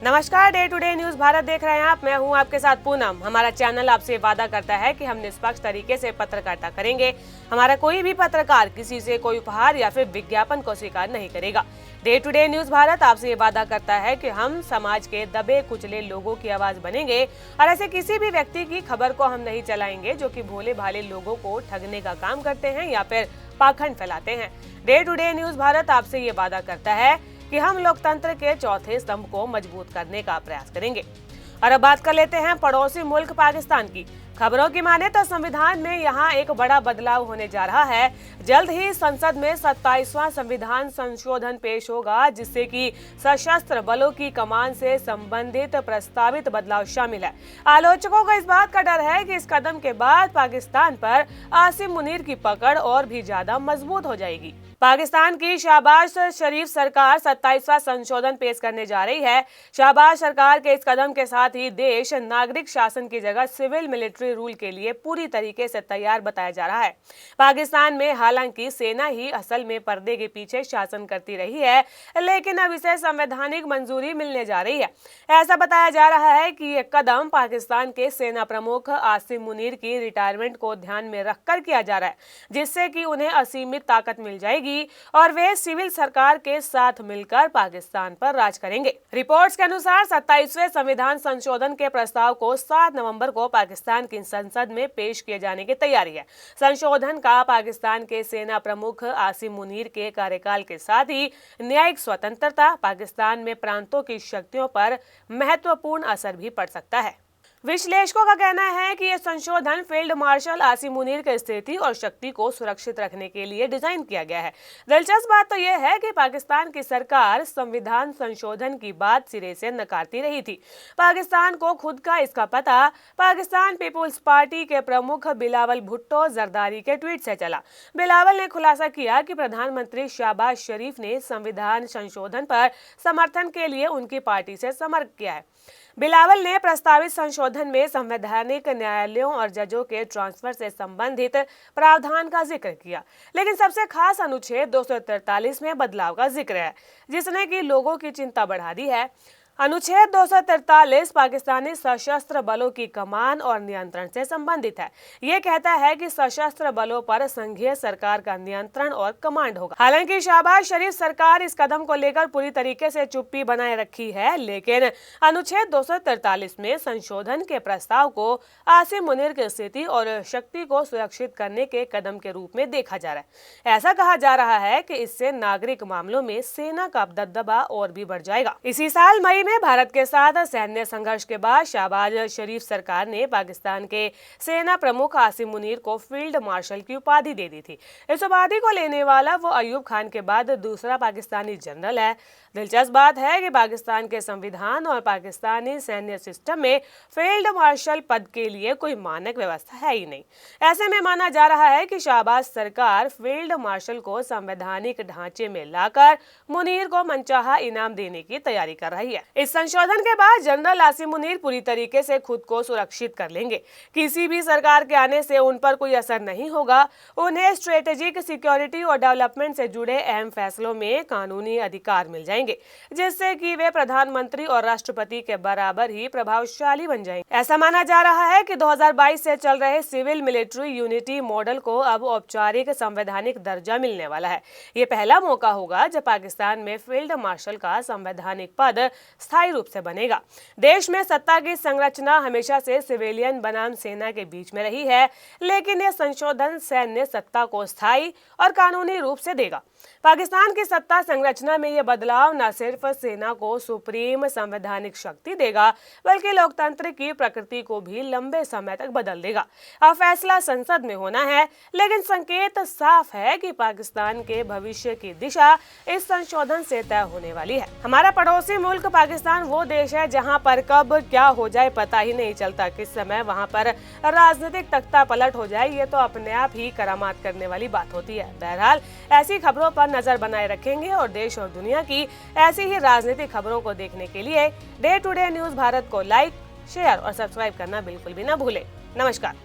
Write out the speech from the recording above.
नमस्कार, day to day news Bharat देख रहे हैं आप। मैं हूं आपके साथ पूनम। हमारा चैनल आपसे वादा करता है कि हम निष्पक्ष तरीके से पत्रकारिता करेंगे। हमारा कोई भी पत्रकार किसी से कोई उपहार या फिर विज्ञापन को स्वीकार नहीं करेगा। Day to day news Bharat आपसे ये वादा करता है कि हम समाज के दबे कुचले लोगों की आवाज बनेंगे और ऐसे किसी भी व्यक्ति की खबर को हम नहीं चलाएंगे जो कि भोले भाले लोगों को ठगने का काम करते हैं या फिर पाखंड फैलाते हैं। Day to day news Bharat आपसे ये वादा करता है कि हम लोकतंत्र के चौथे स्तंभ को मजबूत करने का प्रयास करेंगे। और अब बात कर लेते हैं पड़ोसी मुल्क पाकिस्तान की। खबरों की माने तो संविधान में यहाँ एक बड़ा बदलाव होने जा रहा है। जल्द ही संसद में 27वां संविधान संशोधन पेश होगा, जिससे कि सशस्त्र बलों की कमान से संबंधित प्रस्तावित बदलाव शामिल है। आलोचकों को इस बात का डर है कि इस कदम के बाद पाकिस्तान पर आसिम मुनीर की पकड़ और भी ज्यादा मजबूत हो जाएगी। पाकिस्तान की शहबाज शरीफ सरकार 27वां संशोधन पेश करने जा रही है। शहबाज सरकार के इस कदम के साथ ही देश नागरिक शासन की जगह सिविल मिलिट्री रूल के लिए पूरी तरीके से तैयार बताया जा रहा है। पाकिस्तान में हालांकि सेना ही असल में पर्दे के पीछे शासन करती रही है, लेकिन अब इसे संवैधानिक मंजूरी मिलने जा रही है। ऐसा बताया जा रहा है कि ये कदम पाकिस्तान के सेना प्रमुख आसिम मुनीर की रिटायरमेंट को ध्यान में रखकर किया जा रहा है, जिससे कि उन्हें असीमित ताकत मिल जाएगी और वे सिविल सरकार के साथ मिलकर पाकिस्तान पर राज करेंगे। रिपोर्ट्स के अनुसार 27वें संविधान संशोधन के प्रस्ताव को 7 नवंबर को पाकिस्तान की संसद में पेश किए जाने की तैयारी है। संशोधन का पाकिस्तान के सेना प्रमुख आसिम मुनीर के कार्यकाल के साथ ही न्यायिक स्वतंत्रता, पाकिस्तान में प्रांतों की शक्तियों पर महत्वपूर्ण असर भी पड़ सकता है। विश्लेषकों का कहना है कि यह संशोधन फील्ड मार्शल आसिम मुनीर की स्थिति और शक्ति को सुरक्षित रखने के लिए डिजाइन किया गया है। दिलचस्प बात तो यह है कि पाकिस्तान की सरकार संविधान संशोधन की बात सिरे से नकारती रही थी। पाकिस्तान को खुद का इसका पता पाकिस्तान पीपुल्स पार्टी के प्रमुख बिलावल भुट्टो जरदारी के ट्वीट से चला। बिलावल ने खुलासा किया कि प्रधानमंत्री शहबाज शरीफ ने संविधान संशोधन पर समर्थन के लिए उनकी पार्टी से संपर्क किया है। बिलावल ने प्रस्तावित संशोधन में संवैधानिक न्यायालयों और जजों के ट्रांसफर से संबंधित प्रावधान का जिक्र किया, लेकिन सबसे खास अनुच्छेद 243 में बदलाव का जिक्र है, जिसने कि लोगों की चिंता बढ़ा दी है। अनुच्छेद 243 पाकिस्तानी सशस्त्र बलों की कमान और नियंत्रण से संबंधित है। ये कहता है कि सशस्त्र बलों पर संघीय सरकार का नियंत्रण और कमांड होगा। हालांकि शहबाज शरीफ सरकार इस कदम को लेकर पूरी तरीके से चुप्पी बनाए रखी है, लेकिन अनुच्छेद 243 में संशोधन के प्रस्ताव को आसिम मुनीर की स्थिति और शक्ति को सुरक्षित करने के कदम के रूप में देखा जा रहा है। ऐसा कहा जा रहा है कि इससे नागरिक मामलों में सेना का दबदबा और भी बढ़ जाएगा। इसी साल मई में भारत के साथ सैन्य संघर्ष के बाद शहबाज शरीफ सरकार ने पाकिस्तान के सेना प्रमुख आसिम मुनीर को फील्ड मार्शल की उपाधि दे दी थी। इस उपाधि को लेने वाला वो अयूब खान के बाद दूसरा पाकिस्तानी जनरल है। दिलचस्प बात है कि पाकिस्तान के संविधान और पाकिस्तानी सैन्य सिस्टम में फील्ड मार्शल पद के लिए कोई मानक व्यवस्था है ही नहीं। ऐसे में माना जा रहा है कि शहबाज सरकार फील्ड मार्शल को संवैधानिक ढांचे में लाकर मुनीर को मनचाहा इनाम देने की तैयारी कर रही है। इस संशोधन के बाद जनरल आसिम मुनीर पूरी तरीके से खुद को सुरक्षित कर लेंगे। किसी भी सरकार के आने से उन पर कोई असर नहीं होगा। उन्हें स्ट्रेटेजिक सिक्योरिटी और डेवलपमेंट से जुड़े अहम फैसलों में कानूनी अधिकार मिल जाएंगे, जिससे कि वे प्रधानमंत्री और राष्ट्रपति के बराबर ही प्रभावशाली बन जाएंगे। ऐसा माना जा रहा है कि 2022 से चल रहे सिविल मिलिट्री यूनिटी मॉडल को अब औपचारिक संवैधानिक दर्जा मिलने वाला है। ये पहला मौका होगा जब पाकिस्तान में फील्ड मार्शल का संवैधानिक पद स्थायी रूप से बनेगा। देश में सत्ता की संरचना हमेशा से सिविलियन बनाम सेना के बीच में रही है, लेकिन यह संशोधन सैन्य सत्ता को स्थायी और कानूनी रूप से देगा। पाकिस्तान की सत्ता संरचना में यह बदलाव न सिर्फ सेना को सुप्रीम संवैधानिक शक्ति देगा, बल्कि लोकतंत्र की प्रकृति को भी लंबे समय तक बदल देगा। अब फैसला संसद में होना है, लेकिन संकेत साफ है कि पाकिस्तान के भविष्य की दिशा इस संशोधन से तय होने वाली है। हमारा पड़ोसी मुल्क पाकिस्तान वो देश है जहां पर कब क्या हो जाए पता ही नहीं चलता। किस समय वहां पर राजनीतिक तख्ता पलट हो जाए, ये तो अपने आप ही करामात करने वाली बात होती है। बहरहाल ऐसी खबरों पर नजर बनाए रखेंगे और देश और दुनिया की ऐसी ही राजनीतिक खबरों को देखने के लिए day to day news Bharat को लाइक, शेयर और सब्सक्राइब करना बिल्कुल भी ना भूलें। नमस्कार।